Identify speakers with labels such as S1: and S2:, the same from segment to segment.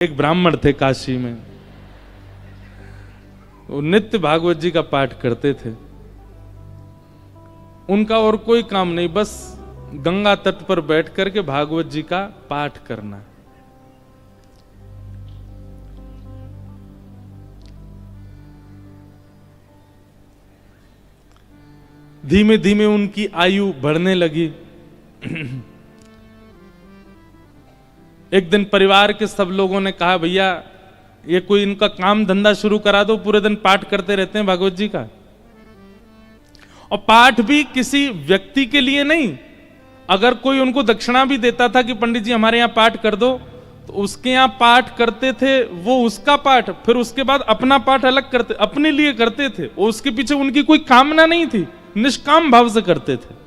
S1: एक ब्राह्मण थे काशी में, वो नित्य भागवत जी का पाठ करते थे। उनका और कोई काम नहीं, बस गंगा तट पर बैठ करके भागवत जी का पाठ करना। धीमे धीमे उनकी आयु बढ़ने लगी। एक दिन परिवार के सब लोगों ने कहा, भैया ये कोई इनका काम धंधा शुरू करा दो, पूरे दिन पाठ करते रहते हैं भागवत जी का। और पाठ भी किसी व्यक्ति के लिए नहीं, अगर कोई उनको दक्षिणा भी देता था कि पंडित जी हमारे यहां पाठ कर दो, तो उसके यहां पाठ करते थे, वो उसका पाठ, फिर उसके बाद अपना पाठ अलग करते, अपने लिए करते थे। उसके पीछे उनकी कोई कामना नहीं थी, निष्काम भाव से करते थे।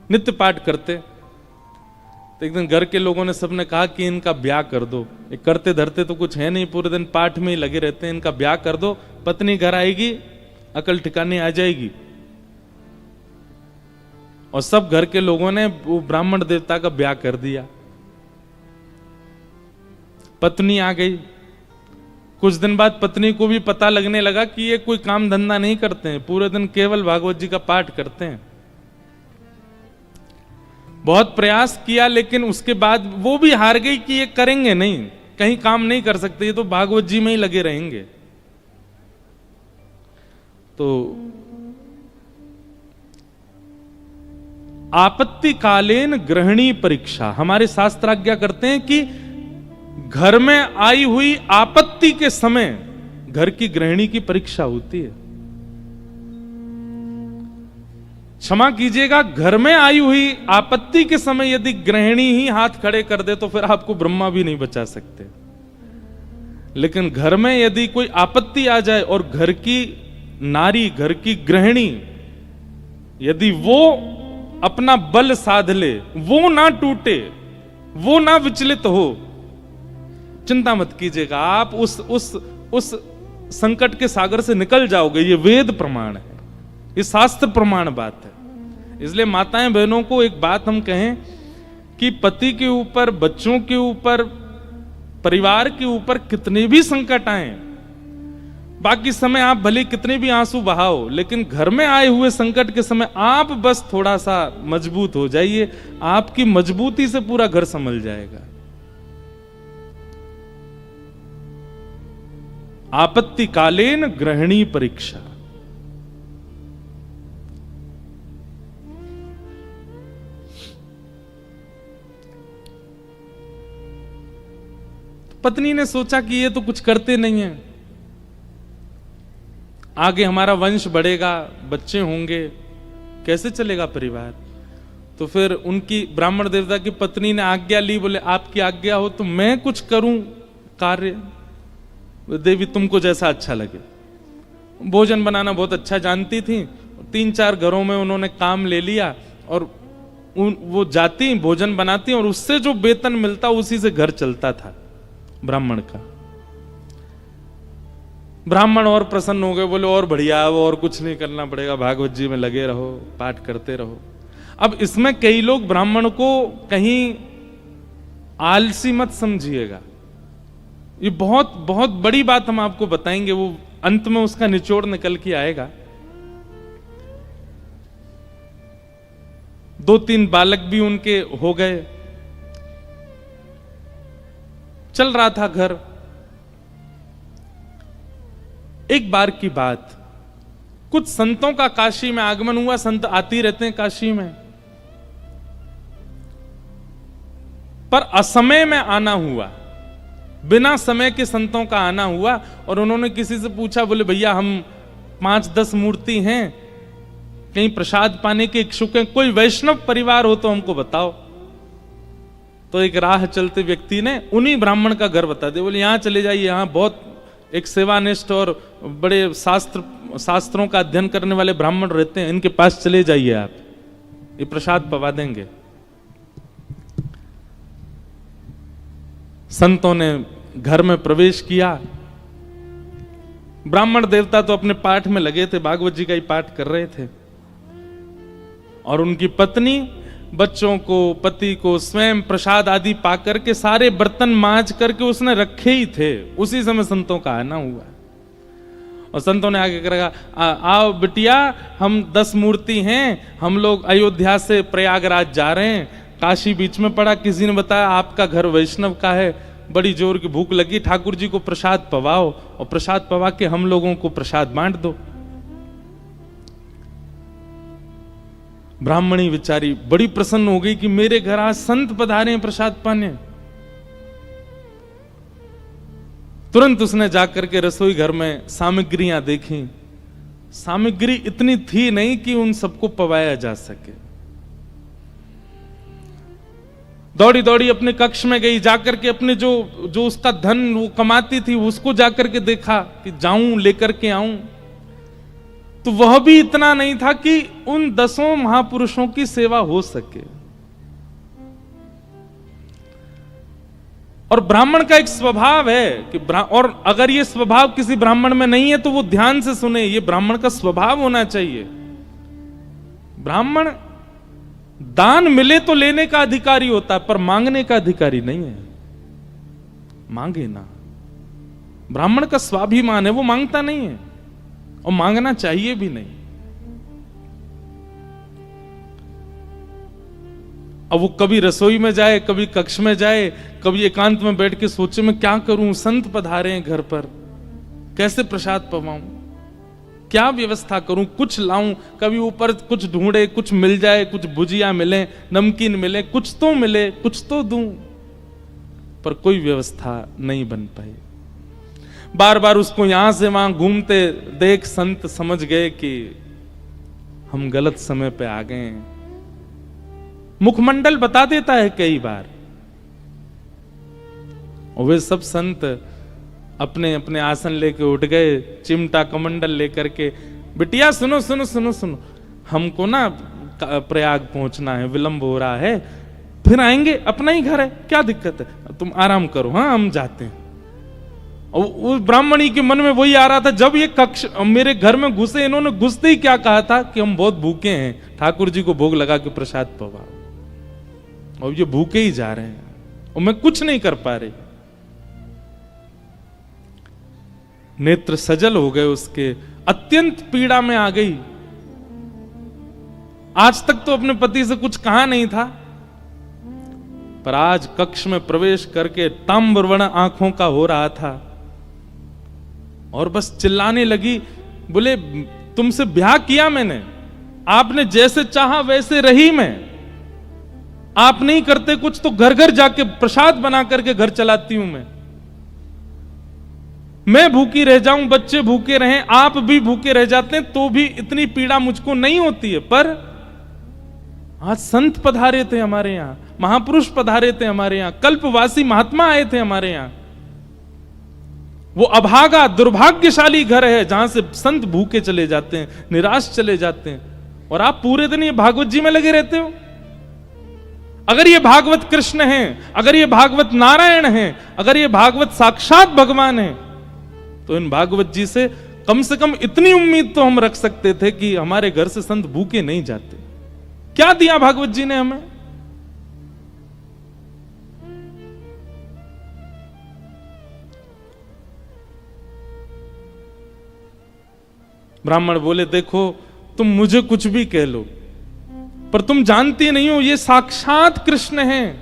S1: नित्य पाठ करते। तो एक दिन घर के लोगों ने सबने कहा कि इनका ब्याह कर दो, ये करते धरते तो कुछ है नहीं, पूरे दिन पाठ में ही लगे रहते हैं, इनका ब्याह कर दो, पत्नी घर आएगी, अकल ठिकाने आ जाएगी। और सब घर के लोगों ने वो ब्राह्मण देवता का ब्याह कर दिया। पत्नी आ गई। कुछ दिन बाद पत्नी को भी पता लगने लगा कि ये कोई काम धंधा नहीं करते हैं, पूरे दिन केवल भागवत जी का पाठ करते हैं। बहुत प्रयास किया, लेकिन उसके बाद वो भी हार गई कि ये करेंगे नहीं, कहीं काम नहीं कर सकते, ये तो भागवत जी में ही लगे रहेंगे। तो आपत्तिकालीन गृहिणी परीक्षा, हमारे शास्त्र आज्ञा करते हैं कि घर में आई हुई आपत्ति के समय घर की गृहिणी की परीक्षा होती है। क्षमा कीजिएगा, घर में आई हुई आपत्ति के समय यदि गृहिणी ही हाथ खड़े कर दे तो फिर आपको ब्रह्मा भी नहीं बचा सकते। लेकिन घर में यदि कोई आपत्ति आ जाए और घर की नारी, घर की गृहिणी, यदि वो अपना बल साध ले, वो ना टूटे, वो ना विचलित हो, चिंता मत कीजिएगा, आप उस संकट के सागर से निकल जाओगे। ये वेद प्रमाण है, ये शास्त्र प्रमाण बात है। इसलिए माताएं बहनों को एक बात हम कहें कि पति के ऊपर, बच्चों के ऊपर, परिवार के ऊपर कितने भी संकट आए, बाकी समय आप भले कितने भी आंसू बहाओ, लेकिन घर में आए हुए संकट के समय आप बस थोड़ा सा मजबूत हो जाइए, आपकी मजबूती से पूरा घर संभल जाएगा। आपत्तिकालीन गृहिणी परीक्षा। पत्नी ने सोचा कि ये तो कुछ करते नहीं है, आगे हमारा वंश बढ़ेगा, बच्चे होंगे, कैसे चलेगा परिवार। तो फिर उनकी ब्राह्मण देवता की पत्नी ने आज्ञा ली, बोले आपकी आज्ञा हो तो मैं कुछ करूं कार्य, देवी तुमको जैसा अच्छा लगे। भोजन बनाना बहुत अच्छा जानती थी, 3-4 घरों में उन्होंने काम ले लिया और वो जाती भोजन बनाती और उससे जो वेतन मिलता उसी से घर चलता था ब्राह्मण का। ब्राह्मण और प्रसन्न हो गए, बोले और बढ़िया, वो और कुछ नहीं करना पड़ेगा, भागवत जी में लगे रहो, पाठ करते रहो। अब इसमें कई लोग ब्राह्मण को कहीं आलसी मत समझिएगा, ये बहुत बहुत बड़ी बात हम आपको बताएंगे, वो अंत में उसका निचोड़ निकल के आएगा। 2-3 बालक भी उनके हो गए, चल रहा था घर। एक बार की बात, कुछ संतों का काशी में आगमन हुआ, संत आती रहते हैं काशी में, पर असमय में आना हुआ, बिना समय के संतों का आना हुआ। और उन्होंने किसी से पूछा, बोले भैया हम 5-10 मूर्ति हैं, कहीं प्रसाद पाने के इच्छुक हैं, कोई वैष्णव परिवार हो तो हमको बताओ। तो एक राह चलते व्यक्ति ने उन्हीं ब्राह्मण का घर बता दिया, बोले यहां चले जाइए, यहां बहुत एक सेवानिष्ठ और बड़े शास्त्रों का अध्ययन करने वाले ब्राह्मण रहते हैं, इनके पास चले जाइए, आप ये प्रसाद पवा देंगे। संतों ने घर में प्रवेश किया। ब्राह्मण देवता तो अपने पाठ में लगे थे, भागवत जी का ही पाठ कर रहे थे। और उनकी पत्नी बच्चों को, पति को स्वयं प्रसाद आदि पा करके सारे बर्तन मांज करके उसने रखे ही थे। उसी समय संतों का आना हुआ और संतों ने आगे कहा, आओ बिटिया, हम 10 मूर्ति हैं, हम लोग अयोध्या से प्रयागराज जा रहे हैं, काशी बीच में पड़ा, किसी ने बताया आपका घर वैष्णव का है, बड़ी जोर की भूख लगी, ठाकुर जी को प्रसाद पवाओ और प्रसाद पवा के हम लोगों को प्रसाद बांट दो। ब्राह्मणी बेचारी बड़ी प्रसन्न हो गई कि मेरे घर आज संत पधारे हैं प्रसाद पाने। तुरंत उसने जाकर के रसोई घर में सामग्रियां देखी। सामग्री इतनी थी नहीं कि उन सबको पवाया जा सके। दौड़ी दौड़ी अपने कक्ष में गई, जाकर के अपने जो उसका धन वो कमाती थी उसको जाकर के देखा कि जाऊं लेकर के आऊं, तो वह भी इतना नहीं था कि उन 10 महापुरुषों की सेवा हो सके। और ब्राह्मण का एक स्वभाव है कि और अगर ये स्वभाव किसी ब्राह्मण में नहीं है तो वो ध्यान से सुने, ये ब्राह्मण का स्वभाव होना चाहिए। ब्राह्मण दान मिले तो लेने का अधिकारी होता है, पर मांगने का अधिकारी नहीं है। मांगे ना, ब्राह्मण का स्वाभिमान है, वो मांगता नहीं है और मांगना चाहिए भी नहीं। अब वो कभी रसोई में जाए, कभी कक्ष में जाए, कभी एकांत में बैठ के सोचे मैं क्या करूं, संत पधारे हैं घर पर, कैसे प्रसाद पवाऊं, क्या व्यवस्था करूं, कुछ लाऊं, कभी ऊपर कुछ ढूंढे, कुछ मिल जाए, कुछ भुजिया मिले, नमकीन मिले, कुछ तो मिले, कुछ तो दूं, पर कोई व्यवस्था नहीं बन पाई। बार बार उसको यहां से वहां घूमते देख संत समझ गए कि हम गलत समय पे आ गए हैं। मुखमंडल बता देता है कई बार, और वे सब संत अपने अपने आसन लेके उठ गए, चिमटा कमंडल लेकर के, बिटिया सुनो सुनो सुनो सुनो, हमको ना प्रयाग पहुंचना है, विलंब हो रहा है, फिर आएंगे, अपना ही घर है, क्या दिक्कत है, तुम आराम करो, हाँ हम जाते हैं। और उस ब्राह्मणी के मन में वही आ रहा था, जब ये कक्ष मेरे घर में घुसे, इन्होंने घुसते ही क्या कहा था कि हम बहुत भूखे हैं, ठाकुर जी को भोग लगा के प्रसाद पवाओ, और ये भूखे ही जा रहे हैं और मैं कुछ नहीं कर पा रही। नेत्र सजल हो गए उसके, अत्यंत पीड़ा में आ गई। आज तक तो अपने पति से कुछ कहा नहीं था, पर आज कक्ष में प्रवेश करके ताम्रवर्ण आंखों का हो रहा था और बस चिल्लाने लगी, बोले तुमसे ब्याह किया मैंने, आपने जैसे चाहा वैसे रही मैं, आप नहीं करते कुछ तो घर घर जाके प्रसाद बना करके घर चलाती हूं मैं भूखी रह जाऊं, बच्चे भूखे रहें, आप भी भूखे रह जाते हैं, तो भी इतनी पीड़ा मुझको नहीं होती है। पर आज संत पधारे थे हमारे यहां, महापुरुष पधारे थे हमारे यहां, कल्पवासी महात्मा आए थे हमारे यहां। वो अभागा दुर्भाग्यशाली घर है जहां से संत भूखे चले जाते हैं, निराश चले जाते हैं, और आप पूरे दिन ये भागवत जी में लगे रहते हो। अगर ये भागवत कृष्ण हैं, अगर ये भागवत नारायण हैं, अगर ये भागवत साक्षात भगवान हैं, तो इन भागवत जी से कम इतनी उम्मीद तो हम रख सकते थे कि हमारे घर से संत भूखे नहीं जाते। क्या दिया भागवत जी ने हमें? ब्राह्मण बोले, देखो तुम मुझे कुछ भी कह लो, पर तुम जानती नहीं हो ये साक्षात कृष्ण हैं।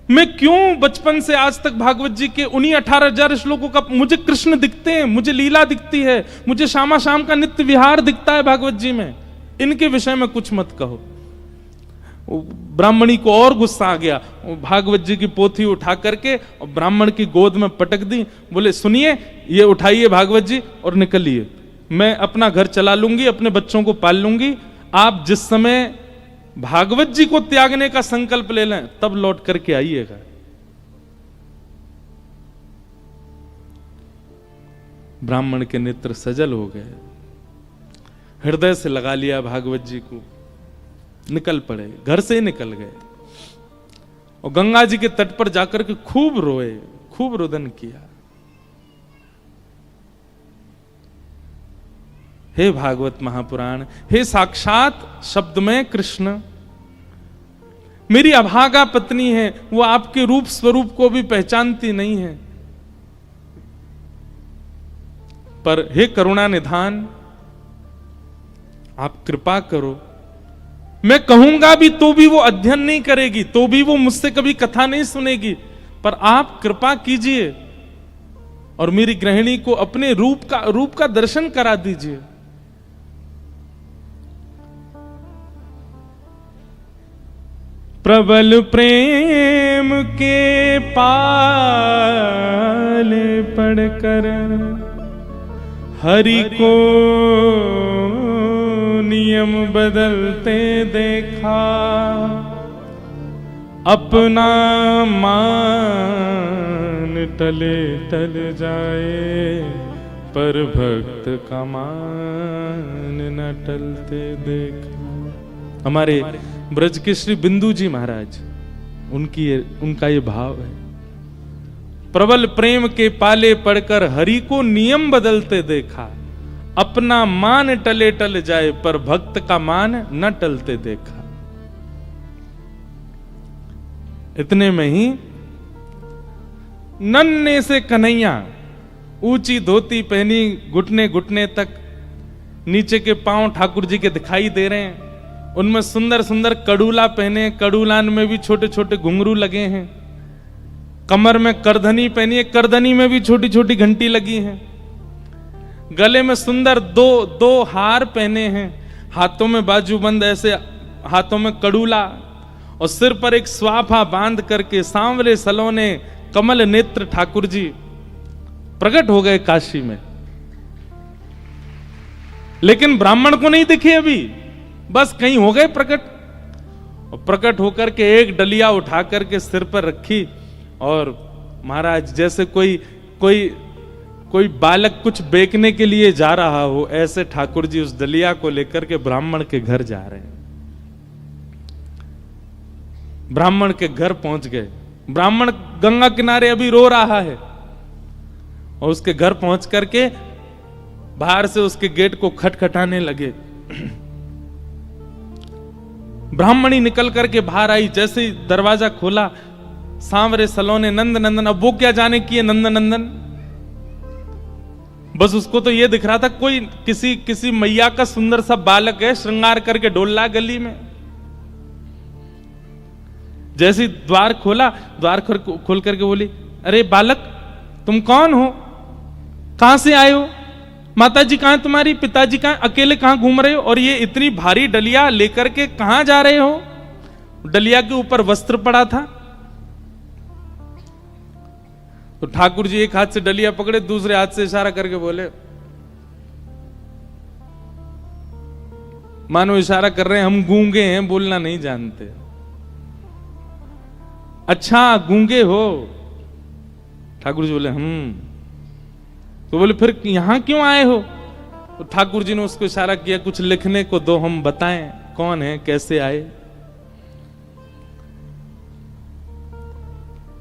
S1: मैं क्यों बचपन से आज तक भागवत जी के उन्हीं 18,000 श्लोकों का मुझे कृष्ण दिखते हैं, मुझे लीला दिखती है, मुझे शामा शाम का नित्य विहार दिखता है भागवत जी में, इनके विषय में कुछ मत कहो। ब्राह्मणी को और गुस्सा आ गया, भागवत जी की पोथी उठा करके और ब्राह्मण की गोद में पटक दी। बोले, सुनिए, ये उठाइए भागवत जी और निकलिए, मैं अपना घर चला लूंगी, अपने बच्चों को पाल लूंगी, आप जिस समय भागवत जी को त्यागने का संकल्प ले लें तब लौट करके आइएगा। ब्राह्मण के नेत्र सजल हो गए, हृदय से लगा लिया भागवत जी को, निकल पड़े, घर से निकल गए और गंगा जी के तट पर जाकर के खूब रोए, खूब रुदन किया। हे भागवत महापुराण, हे साक्षात शब्द में कृष्ण, मेरी अभागा पत्नी है, वो आपके रूप स्वरूप को भी पहचानती नहीं है। पर हे करुणा निधान, आप कृपा करो। मैं कहूंगा भी तो भी वो अध्ययन नहीं करेगी, तो भी वो मुझसे कभी कथा नहीं सुनेगी, पर आप कृपा कीजिए और मेरी गृहिणी को अपने रूप का दर्शन करा दीजिए। प्रबल प्रेम के पाले पड़कर हरि को नियम बदलते देखा, अपना मान टले टल जाए, पर भक्त का मान न टलते देखा। हमारे ब्रज के श्री बिंदु जी महाराज, उनका ये भाव है। प्रबल प्रेम के पाले पड़कर हरि को नियम बदलते देखा, अपना मान टले टल जाए, पर भक्त का मान न टलते देखा। इतने में ही नन्हे से कन्हैया, ऊंची धोती पहनी, घुटने घुटने तक, नीचे के पांव ठाकुर जी के दिखाई दे रहे हैं। उनमें सुंदर सुंदर कड़ूला पहने, कड़ूलान में भी छोटे छोटे घुंघरू लगे हैं। कमर में करधनी पहनी है, करधनी में भी छोटी छोटी घंटी लगी है। गले में सुंदर दो हार पहने हैं, हाथों में बाजूबंद, ऐसे हाथों में कड़ूला, और सिर पर एक स्वाफा बांध करके सांवरे सलोने कमल नेत्र ठाकुर जी प्रकट हो गए काशी में। लेकिन ब्राह्मण को नहीं दिखे अभी, बस कहीं हो गए प्रकट। और प्रकट होकर के एक डलिया उठा करके सिर पर रखी, और महाराज जैसे कोई बालक कुछ बेचने के लिए जा रहा हो, ऐसे ठाकुर जी उस डलिया को लेकर के ब्राह्मण के घर जा रहे हैं। ब्राह्मण के घर पहुंच गए। ब्राह्मण गंगा किनारे अभी रो रहा है, और उसके घर पहुंच करके बाहर से उसके गेट को खटखटाने लगे। ब्राह्मणी निकल करके बाहर आई, जैसे ही दरवाजा खोला, सांवरे सलोने नंद नंदन। अब वो क्या जाने की है नंद नंदन, बस उसको तो ये दिख रहा था कोई किसी मैया का सुंदर सा बालक है, श्रृंगार करके डोल रहा गली में। जैसे ही द्वार खोला, द्वार खोल करके बोली, अरे बालक तुम कौन हो, कहां से आए हो, माताजी कहां है तुम्हारी, पिताजी कहां, अकेले कहां घूम रहे हो, और ये इतनी भारी डलिया लेकर के कहां जा रहे हो। डलिया के ऊपर वस्त्र पड़ा था। तो ठाकुर जी एक हाथ से डलिया पकड़े, दूसरे हाथ से इशारा करके बोले, मानो इशारा कर रहे हैं हम गूंगे हैं, बोलना नहीं जानते। अच्छा गूंगे हो। ठाकुर जी बोले तो बोले फिर यहां क्यों आए हो। तो ठाकुर जी ने उसको इशारा किया, कुछ लिखने को दो, हम बताएं कौन है, कैसे आए।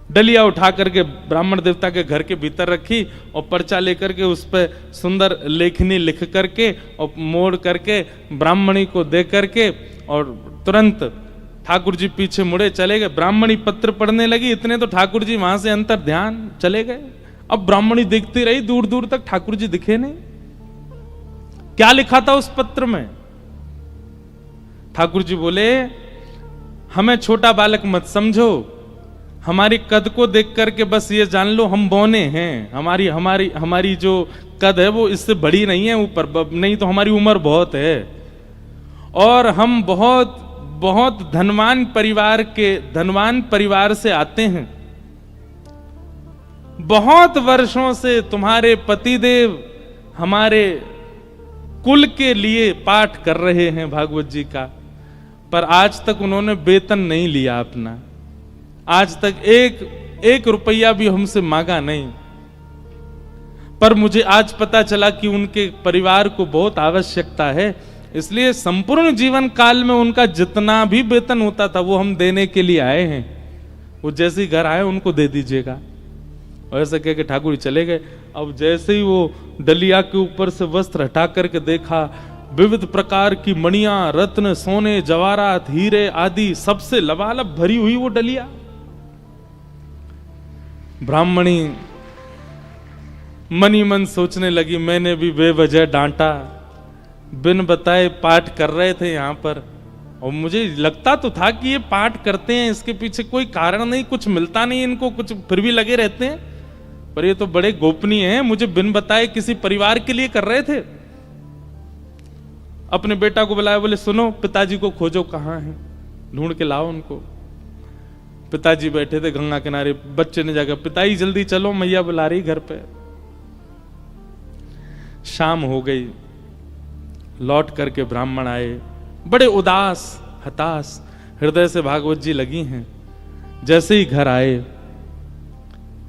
S1: डलिया उठा करके ब्राह्मण देवता के घर के भीतर रखी, और पर्चा लेकर के उस पर सुंदर लेखनी लिख करके और मोड़ करके ब्राह्मणी को दे करके, और तुरंत ठाकुर जी पीछे मुड़े चले गए। ब्राह्मणी पत्र पढ़ने लगी, इतने तो ठाकुर जी वहां से अंतर ध्यान चले गए। अब ब्राह्मणी देखती रही, दूर दूर तक ठाकुर जी दिखे नहीं। क्या लिखा था उस पत्र में। ठाकुर जी बोले, हमें छोटा बालक मत समझो, हमारी कद को देख करके बस ये जान लो हम बौने हैं। हमारी जो कद है वो इससे बड़ी नहीं है, ऊपर नहीं तो हमारी उम्र बहुत है, और हम बहुत बहुत धनवान परिवार से आते हैं। बहुत वर्षों से तुम्हारे पतिदेव हमारे कुल के लिए पाठ कर रहे हैं भागवत जी का, पर आज तक उन्होंने वेतन नहीं लिया अपना, आज तक एक रुपया भी हमसे मांगा नहीं। पर मुझे आज पता चला कि उनके परिवार को बहुत आवश्यकता है, इसलिए संपूर्ण जीवन काल में उनका जितना भी वेतन होता था वो हम देने के लिए आए हैं। वो जैसे ही घर आए उनको दे दीजिएगा। और ऐसा कह के ठाकुर जी चले गए। अब जैसे ही वो डलिया के ऊपर से वस्त्र हटा करके देखा विविध प्रकार की मणियां, रत्न, सोने, जवाहरात, हीरे आदि सबसे लबालब भरी हुई वो डलिया। ब्राह्मणी मनी मन सोचने लगी, मैंने भी बेवजह डांटा, बिन बताए पाठ कर रहे थे यहां पर, और मुझे लगता तो था कि ये पाठ करते हैं, इसके पीछे कोई कारण नहीं, कुछ मिलता नहीं इनको, कुछ फिर भी लगे रहते हैं, पर ये तो बड़े गोपनीय हैं, मुझे बिन बताए किसी परिवार के लिए कर रहे थे। अपने बेटा को बुलाया, बोले सुनो पिताजी को खोजो, कहां हैं, ढूंढ के लाओ उनको। पिताजी बैठे थे गंगा किनारे, बच्चे ने जाकर, पिताजी जल्दी चलो मैया बुला रही घर पे। शाम हो गई, लौट करके ब्राह्मण आए, बड़े उदास हताश हृदय से भागवत जी लगी हैं। जैसे ही घर आए,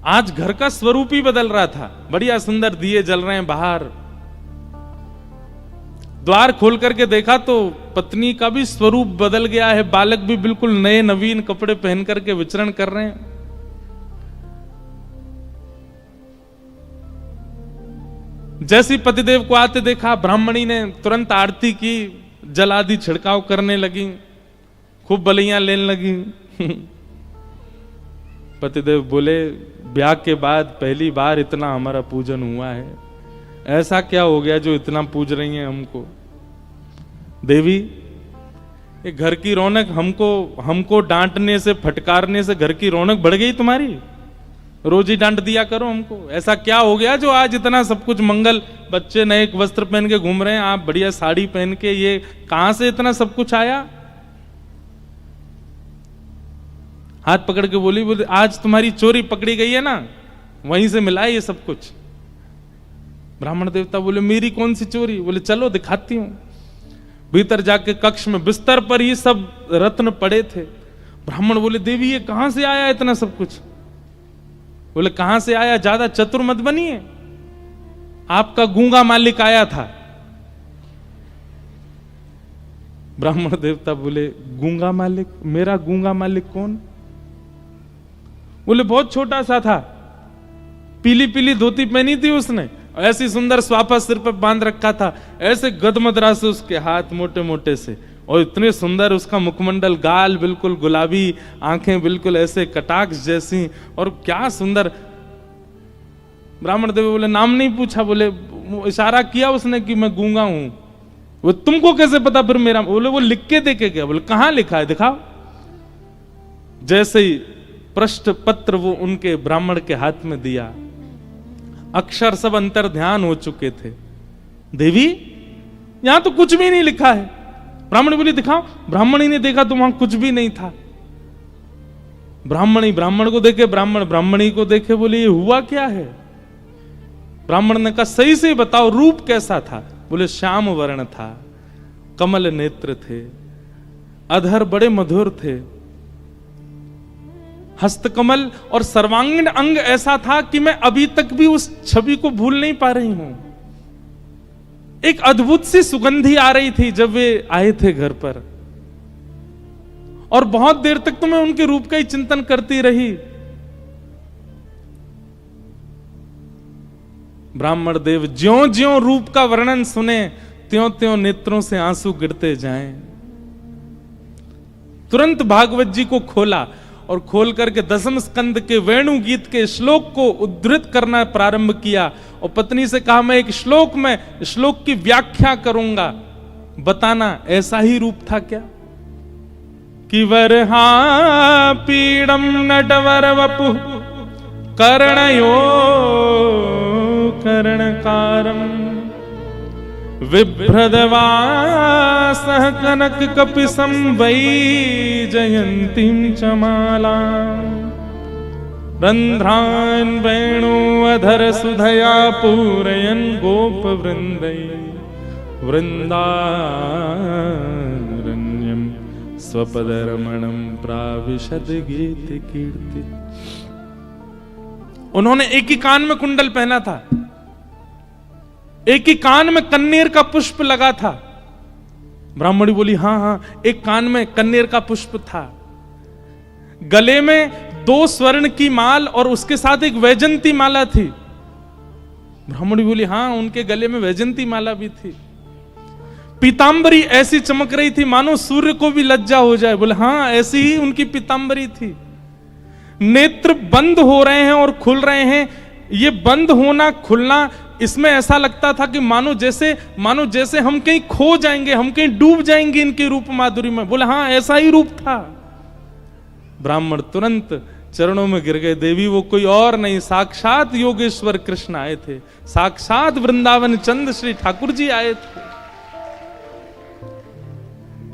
S1: आज घर का स्वरूप ही बदल रहा था, बढ़िया सुंदर दिए जल रहे हैं बाहर। द्वार खोल करके देखा तो पत्नी का भी स्वरूप बदल गया है, बालक भी बिल्कुल नए नवीन कपड़े पहन करके विचरण कर रहे हैं। जैसे पतिदेव को आते देखा, ब्राह्मणी ने तुरंत आरती की, जल आदि छिड़काव करने लगी, खूब बलियां लेने लगी। पतिदेव बोले, ब्याह के बाद पहली बार इतना हमारा पूजन हुआ है, ऐसा क्या हो गया जो इतना पूज रही हैं हमको? देवी, ये घर की रौनक हमको डांटने से, फटकारने से घर की रौनक बढ़ गई तुम्हारी? रोज ही डांट दिया करो हमको। ऐसा क्या हो गया जो आज इतना सब कुछ मंगल, बच्चे नए वस्त्र पहन के घूम रहे हैं, आप बढ़िया साड़ी पहन के, ये कहां से इतना सब कुछ आया? हाथ पकड़ के बोली, आज तुम्हारी चोरी पकड़ी गई है ना, वहीं से मिला है ये सब कुछ। ब्राह्मण देवता बोले, मेरी कौन सी चोरी? बोले चलो दिखाती हूं। भीतर जाके कक्ष में बिस्तर पर ही सब रत्न पड़े थे। ब्राह्मण बोले, देवी ये कहां से आया इतना सब कुछ? बोले कहां से आया, ज्यादा चतुर मत बनिए, आपका गूंगा मालिक आया था। ब्राह्मण देवता बोले, गूंगा मालिक? मेरा गूंगा मालिक कौन? बोले बहुत छोटा सा था, पीली पीली धोती पहनी थी उसने, ऐसी सुंदर स्वाफा सिर पर बांध रखा था, ऐसे गदमदरा से उसके हाथ मोटे मोटे से, और इतने सुंदर उसका मुखमंडल, गाल बिल्कुल गुलाबी, आंखें बिल्कुल ऐसे कटाक्ष जैसी, और क्या सुंदर। ब्राह्मण देव बोले, नाम नहीं पूछा? बोले इशारा किया उसने कि मैं गूंगा हूं। वो तुमको कैसे पता फिर मेरा? बोले वो लिख के देके गया। बोले कहां लिखा है, दिखाओ। जैसे ही पृष्ठ पत्र वो उनके ब्राह्मण के हाथ में दिया, अक्षर सब अंतर ध्यान हो चुके थे। देवी यहां तो कुछ भी नहीं लिखा है। ब्राह्मण बोली, दिखाओ। ब्राह्मणी ने देखा तो वहां कुछ भी नहीं था। ब्राह्मणी ब्राह्मण को देखे, ब्राह्मण ब्राह्मणी को देखे, बोले ये हुआ क्या है? ब्राह्मण ने कहा, सही से बताओ रूप कैसा था? बोले श्याम वर्ण था, कमल नेत्र थे, अधर बड़े मधुर थे, हस्तकमल और सर्वांगीण अंग ऐसा था कि मैं अभी तक भी उस छवि को भूल नहीं पा रही हूं। एक अद्भुत सी सुगंधी आ रही थी जब वे आए थे घर पर, और बहुत देर तक तो मैं उनके रूप का ही चिंतन करती रही। ब्राह्मण देव ज्यों ज्यों रूप का वर्णन सुने, त्यों त्यों नेत्रों से आंसू गिरते जाएं। तुरंत भागवत जी को खोला और खोल करके दसम स्कंद के वेणु गीत के श्लोक को उद्धृत करना प्रारंभ किया, और पत्नी से कहा, मैं एक श्लोक में श्लोक की व्याख्या करूंगा, बताना ऐसा ही रूप था क्या? कि वरहा पीड़म नटवर वपु कर्णयो कर्णकारम विभ्रदवासः कनक कपिसं वैजयन्तीं च मालां रन्ध्रान् वेणुअधर सुधया पूरयन् गोपवृन्दै वृन्दारण्यं स्वपदरमणं प्राविशद गीत कीर्ति। उन्होंने एक ही कान में कुंडल पहना था, एक ही कान में कन्नेर का पुष्प लगा था। ब्राह्मणी बोली, हां हां, एक कान में कन्नेर का पुष्प था, गले में 2 स्वर्ण की माल और उसके साथ एक वैजंती माला थी। ब्राह्मणी बोली, हां उनके गले में वैजंती माला भी थी। पीतांबरी ऐसी चमक रही थी मानो सूर्य को भी लज्जा हो जाए। बोले हाँ, ऐसी ही उनकी पीतांबरी थी। नेत्र बंद हो रहे हैं और खुल रहे हैं। ये बंद होना खुलना, इसमें ऐसा लगता था कि मानो जैसे हम कहीं खो जाएंगे, हम कहीं डूब जाएंगे इनके रूप माधुरी में। बोले हाँ, ऐसा ही रूप था। ब्राह्मण तुरंत चरणों में गिर गए। देवी वो कोई और नहीं, साक्षात योगेश्वर कृष्ण आए थे, साक्षात वृंदावन चंद श्री ठाकुर जी आए थे।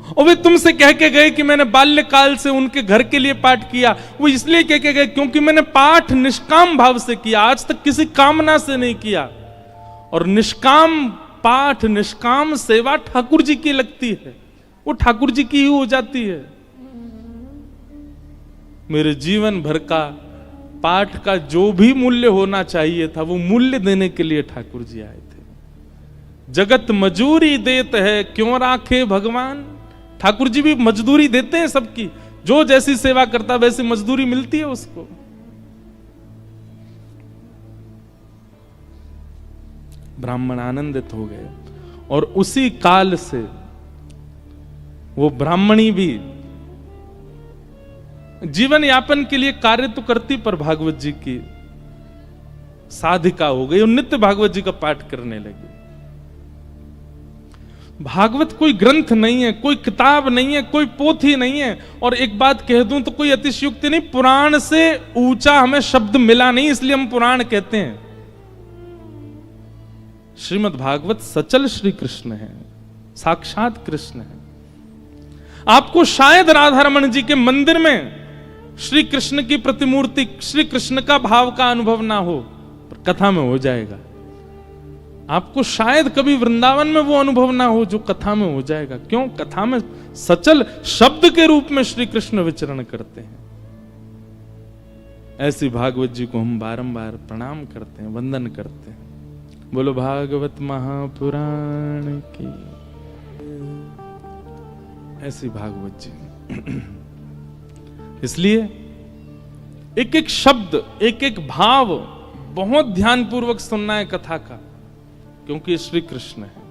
S1: और वे तुमसे कह के गए कि मैंने बाल्यकाल से उनके घर के लिए पाठ किया। वो इसलिए कह के गए क्योंकि मैंने पाठ निष्काम भाव से किया, आज तक किसी कामना से नहीं किया। और निष्काम पाठ, निष्काम सेवा ठाकुर जी की लगती है, वो ठाकुर जी की ही हो जाती है। मेरे जीवन भर का पाठ का जो भी मूल्य होना चाहिए था, वो मूल्य देने के लिए ठाकुर जी आए थे। जगत मजूरी देत है, क्यों राखे भगवान। ठाकुर जी भी मजदूरी देते हैं सबकी, जो जैसी सेवा करता वैसी मजदूरी मिलती है उसको। ब्राह्मण आनंदित हो गए और उसी काल से वो ब्राह्मणी भी जीवन यापन के लिए कार्य तो करती, पर भागवत जी की साधिका हो गई और नित्य भागवत जी का पाठ करने लगी। भागवत कोई ग्रंथ नहीं है, कोई किताब नहीं है, कोई पोथी नहीं है। और एक बात कह दूं तो कोई अतिशयोक्ति नहीं, पुराण से ऊंचा हमें शब्द मिला नहीं, इसलिए हम पुराण कहते हैं। श्रीमद् भागवत सचल श्री कृष्ण है, साक्षात कृष्ण है। आपको शायद राधा रमण जी के मंदिर में श्री कृष्ण की प्रतिमूर्ति, श्री कृष्ण का भाव का अनुभव ना हो, पर कथा में हो जाएगा। आपको शायद कभी वृंदावन में वो अनुभव ना हो जो कथा में हो जाएगा। क्यों? कथा में सचल शब्द के रूप में श्री कृष्ण विचरण करते हैं। ऐसी भागवत जी को हम बारंबार प्रणाम करते हैं, वंदन करते हैं। बोलो भागवत महापुराण की। ऐसी भागवत जी। इसलिए एक एक शब्द, एक एक भाव बहुत ध्यानपूर्वक सुनना है कथा का, क्योंकि श्री कृष्ण है।